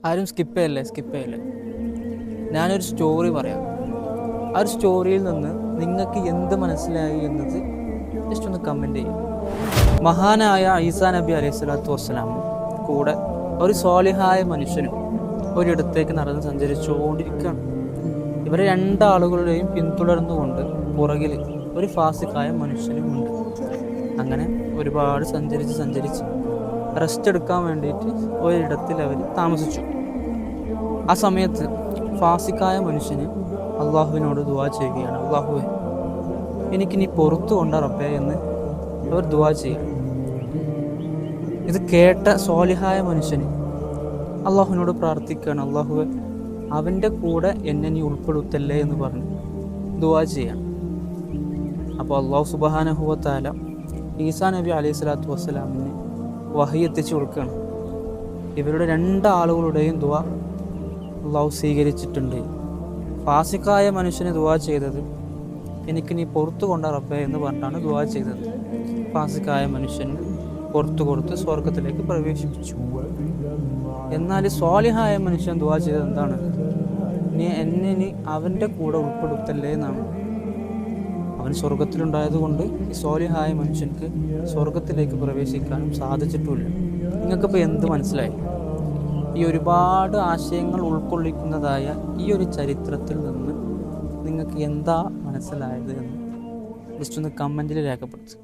ആരും സ്കിപ്പ് ചെയ്യല്ലേ. ഞാനൊരു സ്റ്റോറി പറയാം. ആ ഒരു സ്റ്റോറിയിൽ നിന്ന് നിങ്ങൾക്ക് എന്ത് മനസ്സിലായി എന്നത് ജസ്റ്റ് ഒന്ന് കമൻറ്റ് ചെയ്യും. മഹാനായ ഈസാ നബി അലൈഹി സ്വലാത്തു വസ്സലാമും കൂടെ ഒരു സ്വാലിഹായ മനുഷ്യനും ഒരിടത്തേക്ക് നടന്ന് സഞ്ചരിച്ചുകൊണ്ടിരിക്കുകയാണ്. ഇവരെ രണ്ടാളുകളുടെയും പിന്തുടർന്നുകൊണ്ട് പുറകിൽ ഒരു ഫാസിഖായ മനുഷ്യനുമുണ്ട്. അങ്ങനെ ഒരുപാട് സഞ്ചരിച്ച് റെസ്റ്റ് എടുക്കാൻ വേണ്ടിയിട്ട് ഒരിടത്തിൽ അവർ താമസിച്ചു. ആ സമയത്ത് ഫാസിഖായ മനുഷ്യന് അള്ളാഹുവിനോട് ദുആ ചെയ്യുകയാണ്. അള്ളാഹുവേ, എനിക്കിനി പുറത്തു കൊണ്ട റബ്ബേ എന്ന് അവർ ദുആ ചെയ്യും. ഇത് കേട്ട സ്വാലിഹായ മനുഷ്യന് അള്ളാഹുവിനോട് പ്രാർത്ഥിക്കുകയാണ്. അള്ളാഹുവേ, അവൻ്റെ കൂടെ എന്നെ നീ ഉൾപ്പെടുത്തല്ലേ എന്ന് പറഞ്ഞ് ദുആ ചെയ്യണം. അപ്പോൾ അള്ളാഹു സുബ്ഹാനഹു വ തആല ഈസാ നബി അലൈഹി സ്വലാത്തു വസ്സലാമിന് വഹി എത്തിച്ചു കൊടുക്കുകയാണ്. ഇവരുടെ രണ്ടാളുകളുടെയും ദുആ അള്ളാഹു സ്വീകരിച്ചിട്ടുണ്ട്. ഫാസിഖായ മനുഷ്യന് ദുആ ചെയ്തത് എനിക്ക് നീ പുറത്തു കൊണ്ട റബ്ബേ എന്ന് പറഞ്ഞിട്ടാണ് ദുആ ചെയ്തത്. ഫാസിഖായ മനുഷ്യന് പുറത്തു കൊടുത്ത് സ്വർഗത്തിലേക്ക് പ്രവേശിപ്പിച്ചു. എന്നാൽ സ്വാലിഹായ മനുഷ്യൻ ദുആ ചെയ്തത് എന്താണ്? നീ അവൻ്റെ കൂടെ ഉൾപ്പെടുത്തല്ലേ എന്നാണ്. അവൻ സ്വർഗത്തിലുണ്ടായതുകൊണ്ട് ഈ സ്വാലിഹായ മനുഷ്യർക്ക് സ്വർഗത്തിലേക്ക് പ്രവേശിക്കാനും സാധിച്ചിട്ടുമില്ല. നിങ്ങൾക്കിപ്പോൾ എന്ത് മനസ്സിലായി? ഈ ഒരുപാട് ആശയങ്ങൾ ഉൾക്കൊള്ളിക്കുന്നതായ ഈ ഒരു ചരിത്രത്തിൽ നിന്ന് നിങ്ങൾക്ക് എന്താ മനസ്സിലായത് എന്ന് ജസ്റ്റ് ഒന്ന് കമൻറ്റിൽ രേഖപ്പെടുത്തുക.